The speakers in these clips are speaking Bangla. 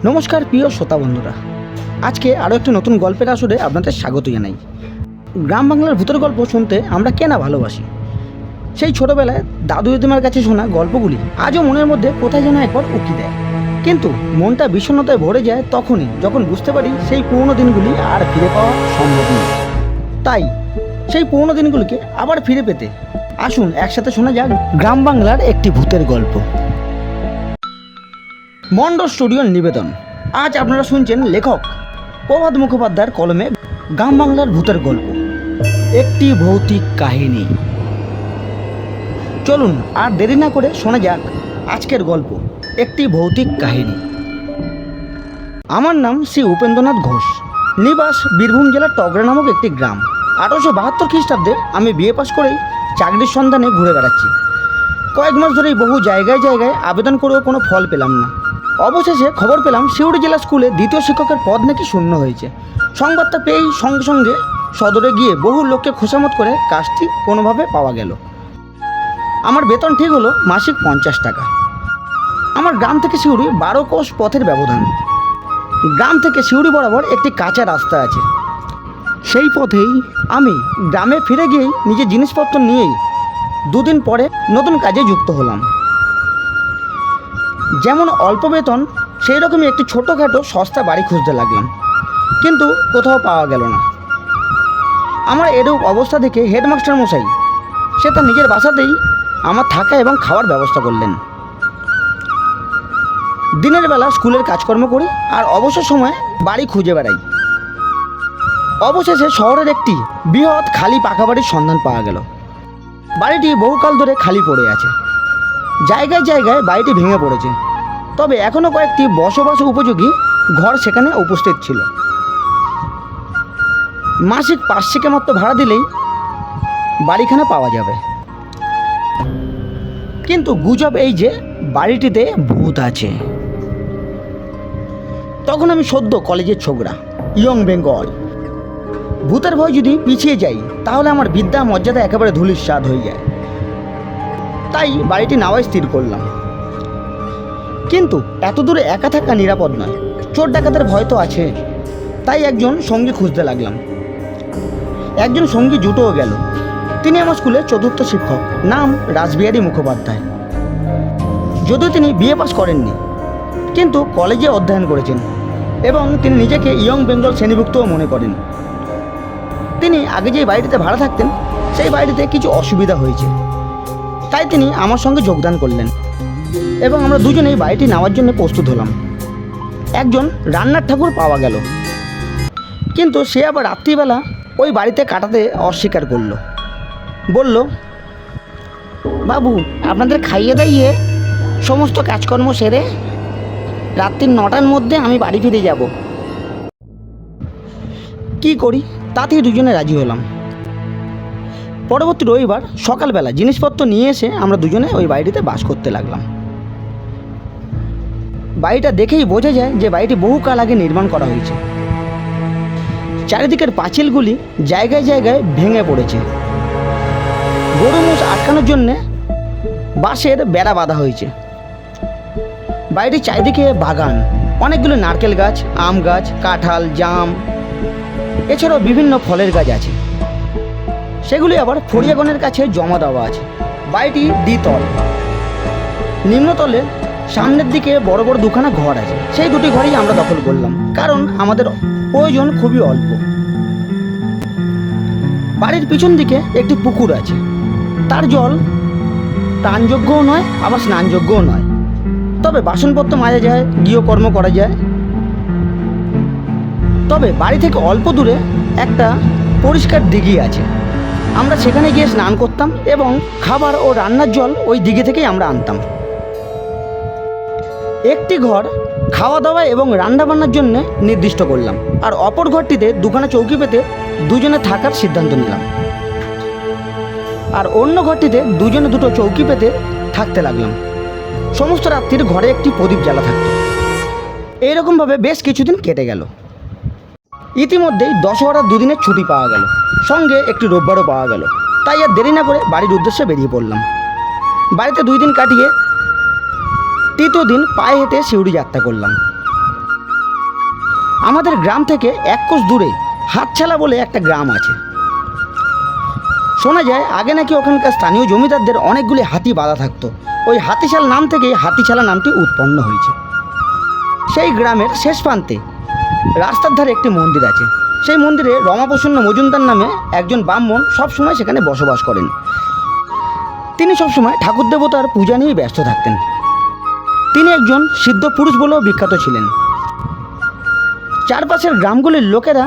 নমস্কার প্রিয় শ্রোতা বন্ধুরা, আজকে আরও একটি নতুন গল্পের আসরে আপনাদের স্বাগত জানাই। গ্রাম বাংলার ভূতের গল্প শুনতে আমরা কে না ভালোবাসি। সেই ছোটোবেলায় দাদু দিদিমার কাছে শোনা গল্পগুলি আজও মনের মধ্যে কোথায় যেন একবার উকি দেয়। কিন্তু মনটা বিষণ্ণতায় ভরে যায় তখনই যখন বুঝতে পারি সেই পুরনো দিনগুলি আর ফিরে পাওয়া সম্ভব নয়। তাই সেই পুরনো দিনগুলিকে আবার ফিরে পেতে আসুন একসাথে শোনা যাক গ্রাম বাংলার একটি ভূতের গল্প। মন্ডল স্টুডিওর নিবেদন। আজ আপনারা শুনছেন লেখক প্রভাত মুখোপাধ্যায়ের কলমে গ্রাম বাংলার ভূতের গল্প, একটি ভৌতিক কাহিনী। চলুন আর দেরি না করে শোনা যাক আজকের গল্প, একটি ভৌতিক কাহিনী। আমার নাম শ্রী উপেন্দ্রনাথ ঘোষ, নিবাস বীরভূম জেলার টগরা নামক একটি গ্রাম। 1872 খ্রিস্টাব্দে আমি বিএ পাস করেই চাকরির সন্ধানে ঘুরে বেড়াচ্ছি। কয়েক মাস ধরেই বহু জায়গায় জায়গায় আবেদন করেও কোনো ফল পেলাম না। অবশেষে খবর পেলাম সিউড়ি জেলা স্কুলে দ্বিতীয় শিক্ষকের পদ নাকি শূন্য হয়েছে। সংবাদটা পেয়েই সঙ্গে সঙ্গে সদরে গিয়ে বহু লোককে খোসামত করে কাজটি কোনোভাবে পাওয়া গেল। আমার বেতন ঠিক হলো মাসিক 50 টাকা। আমার গ্রাম থেকে সিউড়ি 12 কোষ পথের ব্যবধান। গ্রাম থেকে সিউড়ি বরাবর একটি কাঁচা রাস্তা আছে। সেই পথেই আমি গ্রামে ফিরে গিয়েই নিজের জিনিসপত্র নিয়েই দুদিন পরে নতুন কাজে যুক্ত হলাম। যেমন অল্প বেতন, সেই রকমই একটি ছোটোখাটো সস্তা বাড়ি খুঁজতে লাগলাম, কিন্তু কোথাও পাওয়া গেল না। আমার এরূপ অবস্থা দেখে হেডমাস্টার মশাই সে তার নিজের বাসাতেই আমার থাকা এবং খাওয়ার ব্যবস্থা করলেন। দিনের বেলা স্কুলের কাজকর্ম করি আর অবসর সময় বাড়ি খুঁজে বেড়াই। অবশেষে শহরের একটি বৃহৎ খালি পাকা বাড়ির সন্ধান পাওয়া গেল। বাড়িটি বহুকাল ধরে খালি পড়ে আছে। জায়গায় জায়গায় বাড়িটি ভেঙে পড়েছে, তবে এখনও কয়েকটি বসবাস উপযোগী ঘর সেখানে উপস্থিত ছিল। মাসিক 500 মাত্র ভাড়া দিলেই বাড়িখানা পাওয়া যাবে। কিন্তু গুজব এই যে বাড়িটিতে ভূত আছে। তখন আমি সদ্য কলেজের ছোকরা, ইয়ং বেঙ্গল। ভূতের ভয় যদি পিছিয়ে যাই তাহলে আমার বিদ্যা মর্যাদা একেবারে ধূলিসাৎ হয়ে যায়। তাই বাড়িটি নেওয়াই স্থির করলাম। কিন্তু এত দূরে একা থাকা নিরাপদ নয়, চোর ডাকাতের ভয় তো আছে। তাই একজন সঙ্গী খুঁজতে লাগলাম। একজন সঙ্গী জুটেও গেল। তিনি আমার স্কুলের 4র্থ শিক্ষক, নাম রাসবিহারী মুখোপাধ্যায়। যদিও তিনি বিএ পাস করেননি, কিন্তু কলেজে অধ্যয়ন করেছেন এবং তিনি নিজেকে ইয়ং বেঙ্গল শ্রেণীভুক্তও মনে করেন। তিনি আগে যে বাড়িটিতে ভাড়া থাকতেন সেই বাড়িটিতে কিছু অসুবিধা হয়েছে, তাই তিনি আমার সঙ্গে যোগদান করলেন এবং আমরা দুজনেই বাড়িটি নেওয়ার জন্য প্রস্তুত হলাম। একজন রান্নার ঠাকুর পাওয়া গেল, কিন্তু সে আবার রাত্রিবেলা ওই বাড়িতে কাটাতে অস্বীকার করলো। বলল, বাবু আপনাদের খাইয়ে দাইয়ে সমস্ত কাজকর্ম সেরে রাত্রি 9টার মধ্যে আমি বাড়ি ফিরে যাব। কি করি, তাতেই দুজনে রাজি হলাম। পরবর্তী রবিবার সকালবেলা জিনিসপত্র নিয়ে এসে আমরা দুজনে ওই বাড়িটিতে বাস করতে লাগলাম। বাড়িটা দেখেই বোঝা যায় যে বাড়িটি বহুকাল আগে নির্মাণ করা হয়েছে। চারিদিকের পাঁচিলগুলি জায়গায় জায়গায় ভেঙে পড়েছে। গরু মোষ আটকানোর জন্যে বাঁশের বেড়া বাঁধা হয়েছে। বাড়িটির চারিদিকে বাগান, অনেকগুলো নারকেল গাছ, আম গাছ, কাঁঠাল, জাম, এছাড়াও বিভিন্ন ফলের গাছ আছে। সেগুলি আবার ফড়িয়াগণের কাছে জমা দেওয়া আছে। বাড়িটি দ্বিতল। নিম্নতলে সামনের দিকে বড় বড় দুখানা ঘর আছে। সেই দুটি ঘরেই আমরা দখল করলাম, কারণ আমাদের প্রয়োজন খুবই অল্প। বাড়ির পিছন দিকে একটি পুকুর আছে। তার জল পানযোগ্যও নয়, আবার স্নানযোগ্যও নয়, তবে বাসনপত্র মাজা যায়, গৃহকর্ম করা যায়। তবে বাড়ি থেকে অল্প দূরে একটা পরিষ্কার দিঘি আছে। আমরা সেখানে গিয়ে স্নান করতাম এবং খাবার ও রান্নার জল ওই দিঘি থেকেই আমরা আনতাম। একটি ঘর খাওয়া দাওয়া এবং রান্নাবান্নার জন্য নির্দিষ্ট করলাম, আর অপর ঘরটিতে দুখানা চৌকি পেতে দুজনে থাকার সিদ্ধান্ত নিলাম। আর অন্য ঘরটিতে দুজনে দুটো চৌকি পেতে থাকতে লাগলাম। সমস্ত রাত্রির ঘরে একটি প্রদীপ জ্বালা থাকত। এইরকমভাবে বেশ কিছুদিন কেটে গেল। ইতিমধ্যেই দশহরার 2 দিনের ছুটি পাওয়া গেল, সঙ্গে একটি রোববারও পাওয়া গেল। তাই আর দেরি না করে বাড়ির উদ্দেশ্যে বেরিয়ে পড়লাম। বাড়িতে 2 দিন কাটিয়ে তৃতীয় দিন পায়ে হেঁটে সিউড়ি যাত্রা করলাম। আমাদের গ্রাম থেকে 1 কোষ দূরে হাতছালা বলে একটা গ্রাম আছে। শোনা যায় আগে নাকি ওখানকার স্থানীয় জমিদারদের অনেকগুলি হাতি বাঁধা থাকতো। ওই হাতিশাল নাম থেকেই হাতিছালা নামটি উৎপন্ন হয়েছে। সেই গ্রামের শেষ প্রান্তে রাস্তার ধারে একটি মন্দির আছে। সেই মন্দিরে রমাপ্রসন্ন মজুমদার নামে একজন ব্রাহ্মণ সবসময় সেখানে বসবাস করেন। তিনি সবসময় ঠাকুর দেবতার পূজা নিয়ে ব্যস্ত থাকতেন। তিনি একজন সিদ্ধ পুরুষ বলেও বিখ্যাত ছিলেন। চারপাশের গ্রামগুলির লোকেরা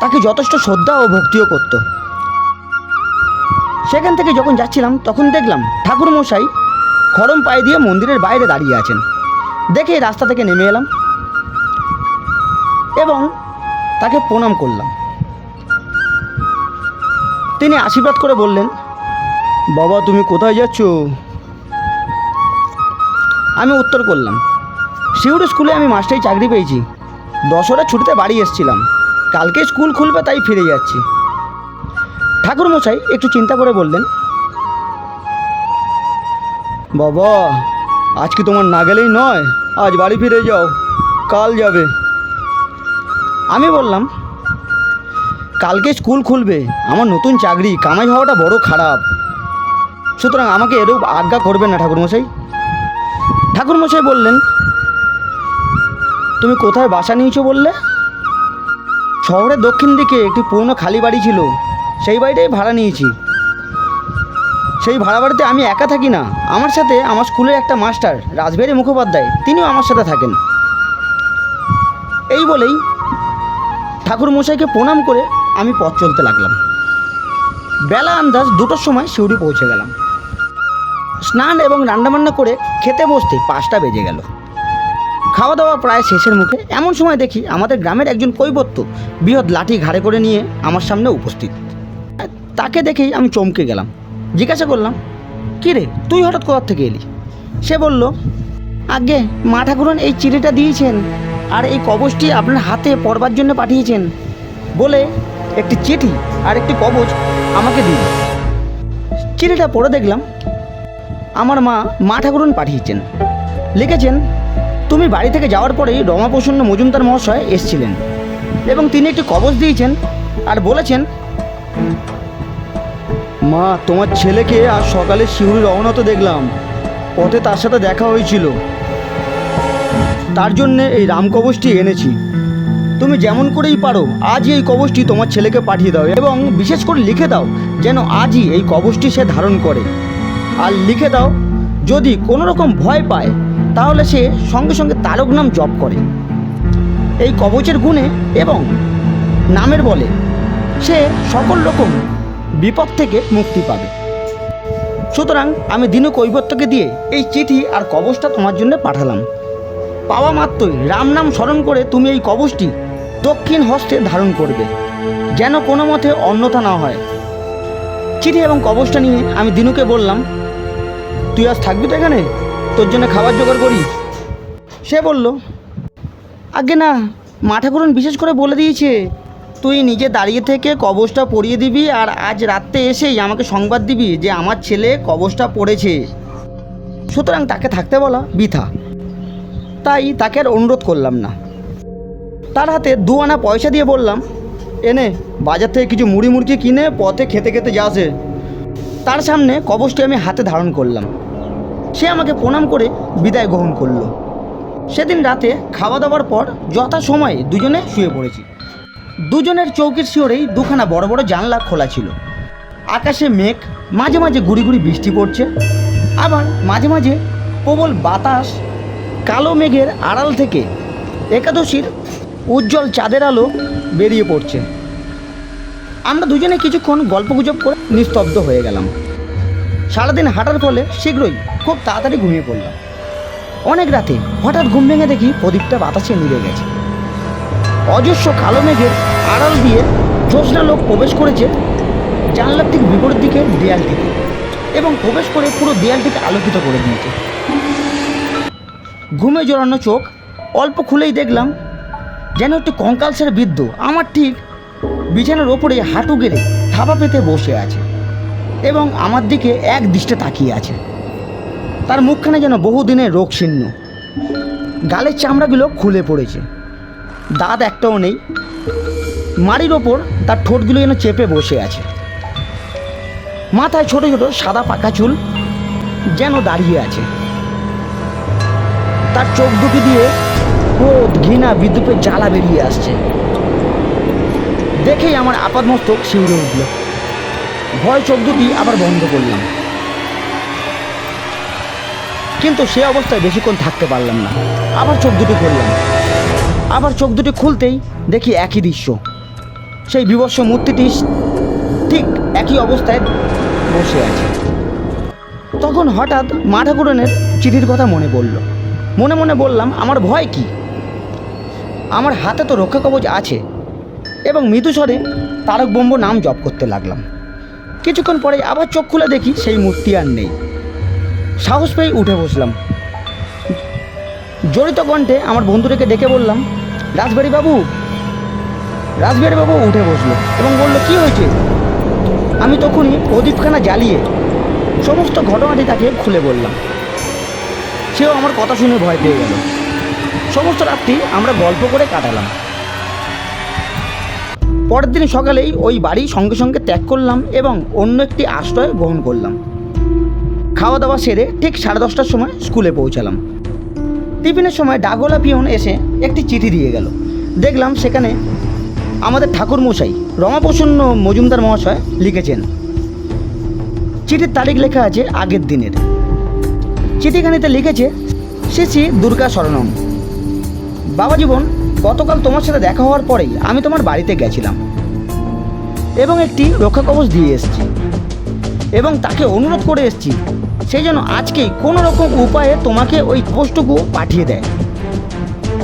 তাকে যথেষ্ট শ্রদ্ধা ও ভক্তিও করত। সেখান থেকে যখন যাচ্ছিলাম তখন দেখলাম ঠাকুর মশাই খড়ম পায়ে দিয়ে মন্দিরের বাইরে দাঁড়িয়ে আছেন। দেখে রাস্তা থেকে নেমে এলাম এবং তাকে প্রণাম করলাম। তিনি আশীর্বাদ করে বললেন, বাবা তুমি কোথায় যাচ্ছ? আমি উত্তর করলাম, শিউড়ি স্কুলে আমি মাস্টারি চাকরি পেয়েছি। দশরা ছুটিতে বাড়ি এসেছিলাম, কালকে স্কুল খুলবে তাই ফিরে যাচ্ছি। ঠাকুরমশাই একটু চিন্তা করে বললেন, বাবা আজ কি তোমার না গেলেই নয়, আজ বাড়ি ফিরে যাও, কাল যাবে। আমি বললাম, কালকে স্কুল খুলবে, আমার নতুন চাকরি, কামাই হওয়াটা বড় খারাপ, সুতরাং আমাকে এরূপ আজ্ঞা করবেন না ঠাকুরমশাই। ঠাকুরমশাই বললেন, তুমি কোথায় বাসা নিয়েছো বললে? শহরের দক্ষিণ দিকে একটি পুরনো খালি বাড়ি ছিল, সেই বাড়িটাই ভাড়া নিয়েছি। সেই ভাড়া বাড়িতে আমি একা থাকি না, আমার সাথে আমার স্কুলের একটা মাস্টার রাসবিহারী মুখোপাধ্যায়, তিনিও আমার সাথে থাকেন। এই বলেই ঠাকুরমশাইকে প্রণাম করে আমি পথ চলতে লাগলাম। বেলা আন্দাজ 2টোর সময় শিউড়ি পৌঁছে গেলাম। স্নান এবং রান্নাবান্না করে খেতে বসতে 5টা বেজে গেল। খাওয়া দাওয়া প্রায় শেষের মুখে এমন সময় দেখি আমাদের গ্রামের একজন কৈবর্ত বৃহৎ লাঠি ঘাড়ে করে নিয়ে আমার সামনে উপস্থিত। তাকে দেখেই আমি চমকে গেলাম। জিজ্ঞাসা করলাম, কী রে তুই হঠাৎ কোথা থেকে এলি? সে বলল, আগে মা ঠাকুরন এই চিঠিটা দিয়েছেন আর এই কবচটি আপনার হাতে পড়বার জন্য পাঠিয়েছেন বলে একটি চিঠি আর একটি কবচ আমাকে দিল। চিঠিটা পড়ে দেখলাম আমার মা ঠাকুরন পাঠিয়েছেন। লিখেছেন, তুমি বাড়ি থেকে যাওয়ার পরেই রমাপ্রসন্ন মজুমদার মহাশয় এসেছিলেন এবং তিনি একটি কবচ দিয়েছেন আর বলেছেন, মা তোমার ছেলেকে আজ সকালে শিউড়ি রওনা তো দেখলাম, পথে তার সাথে দেখা হয়েছিল, তার জন্যে এই রামকবচটি এনেছি। তুমি যেমন করেই পারো আজই এই কবচটি তোমার ছেলেকে পাঠিয়ে দাও এবং বিশেষ করে লিখে দাও যেন আজই এই কবচটি সে ধারণ করে। আর লিখে দাও যদি কোনো রকম ভয় পায় তাহলে সে সঙ্গে সঙ্গে তারক নাম জপ করে। এই কবচের গুণে এবং নামের বলে সে সকল রকম বিপদ থেকে মুক্তি পাবে। সুতরাং আমি দিনু কৈবর্তকে দিয়ে এই চিঠি আর কবচটা তোমার জন্য পাঠালাম। পাওয়া মাত্রই রাম নাম স্মরণ করে তুমি এই কবচটি দক্ষিণ হস্তে ধারণ করবে, যেন কোনো মতে অন্যথা না হয়। চিঠি এবং কবচটা নিয়ে আমি দিনুকে বললাম, তুই আজ থাকবি তো এখানে, তোর জন্য খাবার জোগাড় করি। সে বলল, আগে না, মা ঠাকুরন বিশেষ করে বলে দিয়েছে তুই নিজে দাঁড়িয়ে থেকে কবচটা পরিয়ে দিবি আর আজ রাত্রে এসেই আমাকে সংবাদ দিবি যে আমার ছেলে কবচটা পড়েছে, সুতরাং তাকে থাকতে বলা বৃথা। তাই তাকে আর অনুরোধ করলাম না। তার হাতে 2 আনা পয়সা দিয়ে বললাম, এনে বাজার থেকে কিছু মুড়ি মুড়কি কিনে পথে খেতে খেতে যাসে। তার সামনে কবচটি আমি হাতে ধারণ করলাম। সে আমাকে প্রণাম করে বিদায় গ্রহণ করলো। সেদিন রাতে খাওয়া দাওয়ার পর যথাসময়ে দুজনে শুয়ে পড়েছি। দুজনের চৌকির শিওরেই 2খানা বড় বড় জানলা খোলা ছিল। আকাশে মেঘ, মাঝে মাঝে গুড়ি গুড়ি বৃষ্টি পড়ছে, আবার মাঝে মাঝে প্রবল বাতাস। কালো মেঘের আড়াল থেকে একাদশীর উজ্জ্বল চাঁদের আলো বেরিয়ে পড়ছে। আমরা দুজনে কিছুক্ষণ গল্পগুজব করে নিস্তব্ধ হয়ে গেলাম। সারাদিন হাঁটার ফলে শীঘ্রই খুব তাড়াতাড়ি ঘুমিয়ে পড়লাম। অনেক রাতে হঠাৎ ঘুম ভেঙে দেখি প্রদীপটা বাতাসে নিভে গেছে। অজস্র কালো মেঘের আড়াল দিয়ে জ্যোৎস্না লোক প্রবেশ করেছে জানলার ঠিক বিপরীত দিকে দেয়ালটিতে এবং প্রবেশ করে পুরো দেয়ালটিকে আলোকিত করে দিয়েছে। ঘুমে জড়ানো চোখ অল্প খুলেই দেখলাম যেন একটি কঙ্কালসার বৃদ্ধ আমার ঠিক বিছানার ওপরে হাঁটু গেড়ে থাবা পেতে বসে আছে এবং আমার দিকে এক দৃষ্টে তাকিয়ে আছে। তার মুখখানে যেন বহুদিনের রোগ শীর্ণ, গালের চামড়াগুলো খুলে পড়েছে, দাঁত একটাও নেই, মাড়ির ওপর তার ঠোঁটগুলো যেন চেপে বসে আছে, মাথায় ছোট ছোট সাদা পাকা চুল যেন দাঁড়িয়ে আছে, তার চোখ দুটি দিয়ে ক্রোধ ঘৃণা বিদ্যুতের জ্বালা বেরিয়ে আসছে। দেখেই আমার আপাদমস্তক শিউরে উঠল। ভয় চোখ দুটি আবার বন্ধ করলাম, কিন্তু সে অবস্থায় বেশিক্ষণ থাকতে পারলাম না। আবার চোখ দুটি খুললাম, আবার চোখ দুটি খুলতেই দেখি একই দৃশ্য। সেই বিভৎস মূর্তিটি ঠিক একই অবস্থায় বসে আছে। তখন হঠাৎ মা ঠাকুরানের চিঠির কথা মনে পড়ল। মনে মনে বললাম, আমার ভয় কি? আমার হাতে তো রক্ষা কবচ আছে। এবং মৃদুস্বরে তারক ব্রহ্ম নাম জপ করতে লাগলাম। কিছুক্ষণ পরে আবার চোখ খুলে দেখি সেই মূর্তি আর নেই। সাহস পেয়ে উঠে বসলাম। জড়িত কণ্ঠে আমার বন্ধুটাকে ডেকে বললাম, রাসবিহারী বাবু। রাসবিহারী বাবু উঠে বসলো এবং বলল, কি হয়েছে? আমি তখনই প্রদীপখানা জ্বালিয়ে সমস্ত ঘটনাটি তাকে খুলে বললাম। সেও আমার কথা শুনে ভয় পেয়ে গেল। সমস্ত রাত্রি আমরা গল্প করে কাটালাম। পরের দিন সকালেই ওই বাড়ি সঙ্গে সঙ্গে ত্যাগ করলাম এবং অন্য একটি আশ্রয় গ্রহণ করলাম। খাওয়া দাওয়া সেরে ঠিক 10:30টার সময় স্কুলে পৌঁছালাম। টিফিনের সময় ডাকওয়ালা পিয়ন এসে একটি চিঠি দিয়ে গেল। দেখলাম সেখানে আমাদের ঠাকুরমশাই রমাপ্রসন্ন মজুমদার মহাশয় লিখেছেন। চিঠির তারিখ লেখা আছে আগের দিনের। চিঠিখানিতে লিখেছে, শ্রী শ্রী দুর্গা শরণম। বাবা জীবন, গতকাল তোমার সাথে দেখা হওয়ার পরেই আমি তোমার বাড়িতে গেছিলাম এবং একটি রক্ষা কবচ দিয়ে এসেছি এবং তাকে অনুরোধ করে এসেছি সেই জন্য আজকেই কোনো রকম উপায়ে তোমাকে ওই কবচটুকু পাঠিয়ে দেয়,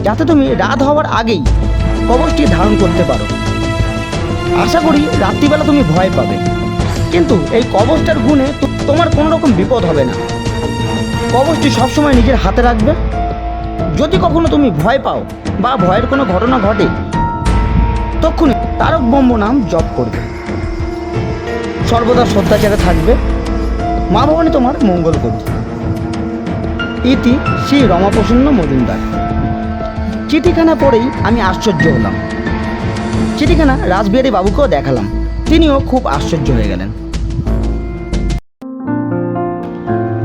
যাতে তুমি রাত হওয়ার আগেই কবচটি ধারণ করতে পারো। আশা করি রাত্রিবেলা তুমি ভয় পাবে, কিন্তু এই কবচটার গুণে তোমার কোনো রকম বিপদ হবে না। কবচটি সবসময় নিজের হাতে রাখবে। যদি কখনো তুমি ভয় পাও বা ভয়ের কোনো ঘটনা ঘটে, তখনই তারক ব্রহ্ম নাম জপ করবে। সর্বদা শ্রদ্ধাচারে থাকবে। মা ভবানী তোমার মঙ্গল করবে। ইতি শ্রী রমাপ্রসন্ন মজুমদার। চিঠিখানা পড়েই আমি আশ্চর্য হলাম। চিঠিখানা রাসবিহারী বাবুকেও দেখালাম। তিনিও খুব আশ্চর্য হয়ে গেলেন।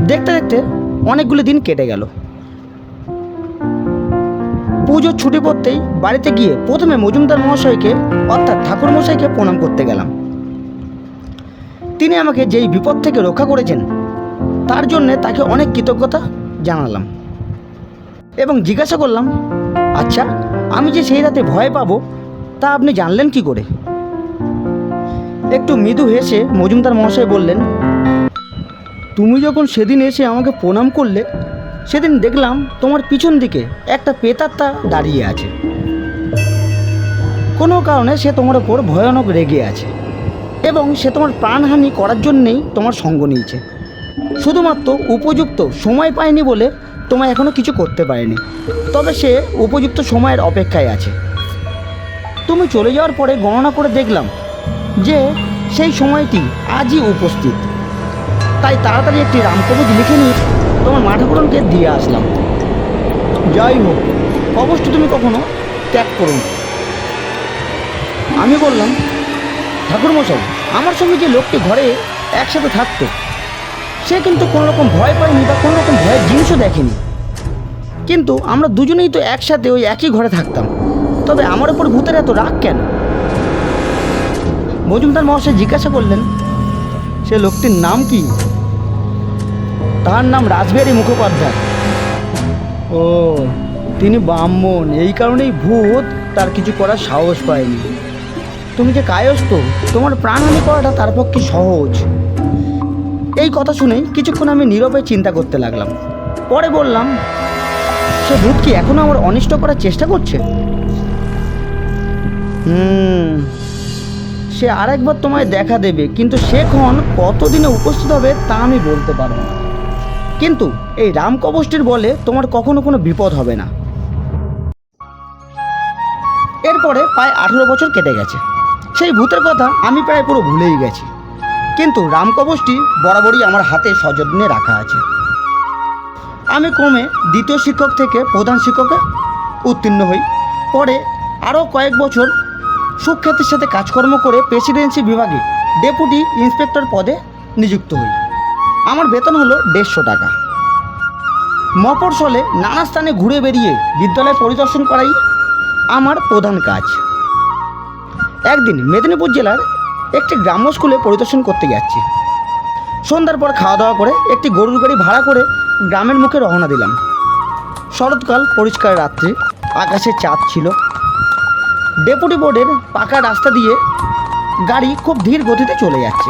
দেখতে দেখতে অনেকগুলো দিন কেটে গেল। পুজোর ছুটি পড়তেই বাড়িতে গিয়ে প্রথমে মজুমদার মহাশয়কে অর্থাৎ ঠাকুরমশাইকে প্রণাম করতে গেলাম। তিনি আমাকে যেই বিপদ থেকে রক্ষা করেছেন তার জন্যে তাকে অনেক কৃতজ্ঞতা জানালাম এবং জিজ্ঞাসা করলাম, আচ্ছা, আমি যে সেই রাতে ভয় পাবো তা আপনি জানলেন কি করে? একটু মৃদু হেসে মজুমদার মহাশয় বললেন, তুমি যখন সেদিন এসে আমাকে প্রণাম করলে, সেদিন দেখলাম তোমার পিছন দিকে একটা প্রেতাত্মা দাঁড়িয়ে আছে। কোনো কারণে সে তোমার ওপর ভয়ানক রেগে আছে এবং সে তোমার প্রাণহানি করার জন্যেই তোমার সঙ্গ নিয়েছে। শুধুমাত্র উপযুক্ত সময় পায়নি বলে তোমায় এখনও কিছু করতে পারেনি, তবে সে উপযুক্ত সময়ের অপেক্ষায় আছে। তুমি চলে যাওয়ার পরে গণনা করে দেখলাম যে সেই সময়টি আজই উপস্থিত। তাই তাড়াতাড়ি একটি রামকবচ লিখে নিয়ে তোমার মা ঠাকুরনকে দিয়ে আসলাম। যাই হোক, কবচটি তুমি কখনো ত্যাগ করো না। আমি বললাম, ঠাকুরমশাই, আমার সঙ্গে যে লোকটি ঘরে একসাথে থাকতো সে কিন্তু কোনো রকম ভয় পায়নি বা কোনো রকম ভয়ের জিনিসও দেখেনি, কিন্তু আমরা দুজনেই তো একসাথে ওই একই ঘরে থাকতাম, তবে আমার ওপর ভূতের এত রাগ কেন? মজুমদার মহাশয় জিজ্ঞাসা করলেন, সে লোকটির নাম কি? তার নাম রাসবিহারী মুখোপাধ্যায়। ও, তিনি ব্রাহ্মণ, এই কারণেই ভূত তার কিছু করার সাহস পায়নি। তুমি যে কায়স্থ, তোমার প্রাণহানি করাটা তার পক্ষে সহজ। এই কথা শুনে কিছুক্ষণ আমি নীরবে চিন্তা করতে লাগলাম। পরে বললাম, সে ভূত কি এখনো আমার অনিষ্ট করার চেষ্টা করছে? সে আরেকবার তোমায় দেখা দেবে, কিন্তু সেক্ষণ কতদিনে উপস্থিত হবে তা আমি বলতে পারব না। কিন্তু এই রামকবচটির বলে তোমার কখনো কোনো বিপদ হবে না। এরপরে প্রায় 18 বছর কেটে গেছে। সেই ভূতের কথা আমি প্রায় পুরো ভুলেই গেছি, কিন্তু রামকবচটি বরাবরই আমার হাতে সযত্নে রাখা আছে। আমি ক্রমে দ্বিতীয় শিক্ষক থেকে প্রধান শিক্ষকে উত্তীর্ণ হই। পরে আরও কয়েক বছর সুখ্যাতির সাথে কাজকর্ম করে প্রেসিডেন্সি বিভাগে ডেপুটি ইন্সপেক্টর পদে নিযুক্ত হই। আমার বেতন হলো 150 টাকা। মফস্বলে নানা স্থানে ঘুরে বেরিয়ে বিদ্যালয় পরিদর্শন করাই আমার প্রধান কাজ। একদিন মেদিনীপুর জেলার একটি গ্রাম্য স্কুলে পরিদর্শন করতে যাচ্ছি। সন্ধ্যার পর খাওয়া দাওয়া করে একটি গরুর গাড়ি ভাড়া করে গ্রামের মুখে রওনা দিলাম। শরৎকাল, পরিষ্কার রাত্রি, আকাশে চাঁদ ছিল। ডেপুটি বোর্ডের পাকা রাস্তা দিয়ে গাড়ি খুব ধীর গতিতে চলে যাচ্ছে।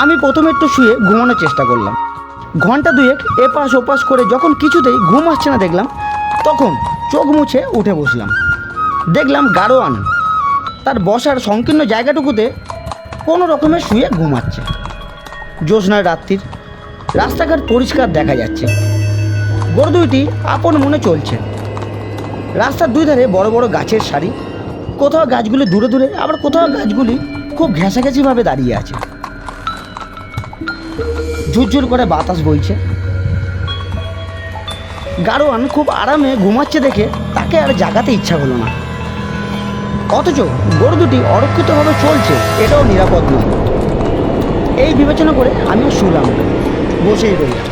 আমি প্রথমে একটু শুয়ে ঘুমানোর চেষ্টা করলাম। ঘন্টা দুয়েক এপাশ ওপাশ করে যখন কিছুতেই ঘুম আসছে না দেখলাম, তখন চোখ মুছে উঠে বসলাম। দেখলাম গাড়োয়ান তার বসার সংকীর্ণ জায়গাটুকুতে কোনো রকমে শুয়ে ঘুমাচ্ছে। জ্যোৎস্নার রাত্রির রাস্তাঘাট পরিষ্কার দেখা যাচ্ছে। গরু দুইটি আপন মনে চলছে। রাস্তার দুই ধারে বড় বড় গাছের সারি, কোথাও গাছগুলি দূরে দূরে, আবার কোথাও গাছগুলি খুব ঘেঁষাঘেঁষিভাবে দাঁড়িয়ে আছে। ঝুরঝুর করে বাতাস বইছে। গাড়োয়ান খুব আরামে ঘুমাচ্ছে দেখে তাকে আর জাগাতে ইচ্ছা হলো না। অথচ গরু দুটি অরক্ষিতভাবে চলছে, এটাও নিরাপদ নয়। এই বিবেচনা করে আমিও শুলাম, বসেই রইলাম।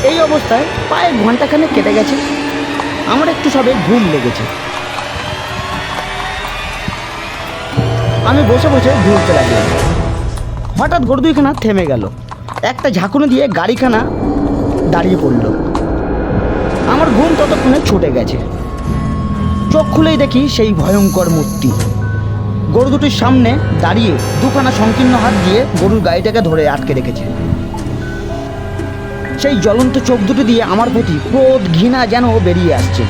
এই অবস্থায় প্রায় ঘন্টাখানেক কেটে গেছে। আমার একটু সবে ঘুম লেগেছে। আমি বসে বসে ঘুরতে লাগলাম। হঠাৎ গরু দুইখানা থেমে গেল। একটা ঝাঁকুনি দিয়ে গাড়িখানা দাঁড়িয়ে পড়ল। আমার ঘুম ততক্ষণে ছুটে গেছে। চোখ খুলেই দেখি সেই ভয়ঙ্কর মূর্তি গরু দুটির সামনে দাঁড়িয়ে দুখানা সংকীর্ণ হাত দিয়ে গরুর গাড়িটাকে ধরে আটকে রেখেছে। সেই জ্বলন্ত চোখ দুটি দিয়ে আমার প্রতি ক্রোধ, ঘৃণা যেন বেরিয়ে আসছে।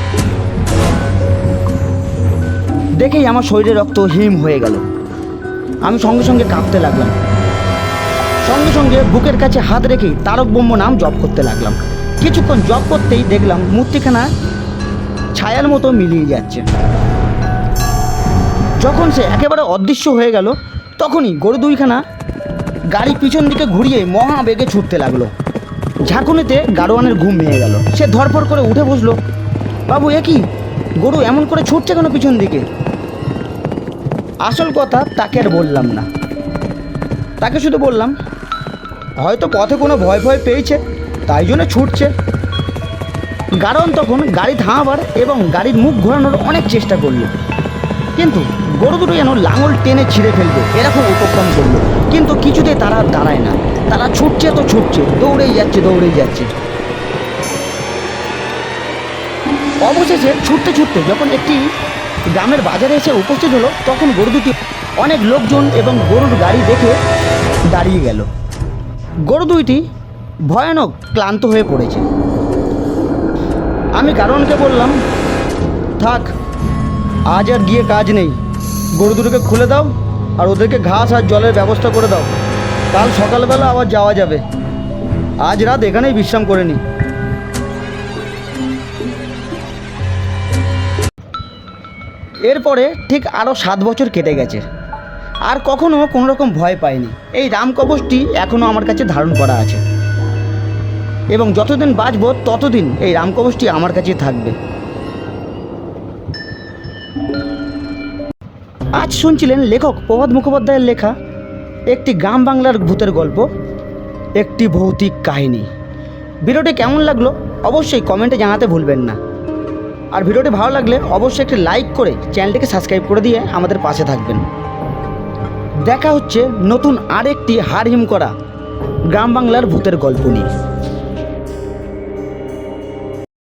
দেখেই আমার শরীরে রক্ত হিম হয়ে গেল। আমি সঙ্গে সঙ্গে কাঁপতে লাগলাম। সঙ্গে সঙ্গে বুকের কাছে হাত রেখেই তারক ব্রহ্ম নাম জপ করতে লাগলাম। কিছুক্ষণ জপ করতেই দেখলাম মূর্তিখানা ছায়ার মতো মিলিয়ে যাচ্ছে। যখন সে একেবারে অদৃশ্য হয়ে গেল, তখনই গরু দুইখানা গাড়ি পিছন দিকে ঘুরিয়ে মহা বেগে ছুটতে লাগলো। ঝাঁকুনিতে গাড়োয়ানের ঘুম ভেঙে গেল। সে ধরপড় করে উঠে বসলো। বাবু, এ কি, গরু এমন করে ছুটছে কেন পিছন দিকে? আসল কথা তাকে আর বললাম না। তাকে শুধু বললাম, হয়তো পথে কোনো ভয় পেয়েছে, তাই জন্য ছুটছে। গাড়োয়ান তখন গাড়ি থামাবার এবং গাড়ির মুখ ঘোরানোর অনেক চেষ্টা করলো, কিন্তু গরু দুটো যেন লাঙল টেনে ছিঁড়ে ফেলবে এরকম উপক্রম করলো। কিন্তু কিছুতেই তারা দাঁড়ায় না। তারা ছুটছে তো ছুটছে, দৌড়েই যাচ্ছে। অবশেষে ছুটতে ছুটতে যখন একটি গ্রামের বাজারে এসে উপস্থিত হলো, তখন গরু দুটি অনেক লোকজন এবং গরুর গাড়ি দেখে দাঁড়িয়ে গেল। গরু দুইটি ভয়ানক ক্লান্ত হয়ে পড়েছে। আমি গাড়োয়ানকে বললাম, থাক, আজ আর গিয়ে কাজ নেই। গরু দুটোকে খুলে দাও আর ওদেরকে ঘাস আর জলের ব্যবস্থা করে দাও। কাল সকালবেলা আবার যাওয়া যাবে। আজ রাত এখানেই বিশ্রাম করে নিই। এরপরে ঠিক আরও 7 বছর কেটে গেছে। আর কখনো কোনো রকম ভয় পাইনি। এই রামকবচটি এখনও আমার কাছে ধারণ করা আছে এবং যতদিন বাঁচব ততদিন এই রামকবচটি আমার কাছেই থাকবে। আজ শুনছিলেন লেখক প্রভাত মুখোপাধ্যায়ের লেখা একটি গ্রাম বাংলার ভূতের গল্প, একটি ভৌতিক কাহিনী। ভিডিওটি কেমন লাগলো অবশ্যই কমেন্টে জানাতে ভুলবেন না। আর ভিডিওটি ভালো লাগলে অবশ্যই একটি লাইক করে চ্যানেলটিকে সাবস্ক্রাইব করে দিয়ে আমাদের পাশে থাকবেন। দেখা হচ্ছে নতুন আরেকটি হাড়হিম করা গ্রাম বাংলার ভূতের গল্প নিয়ে।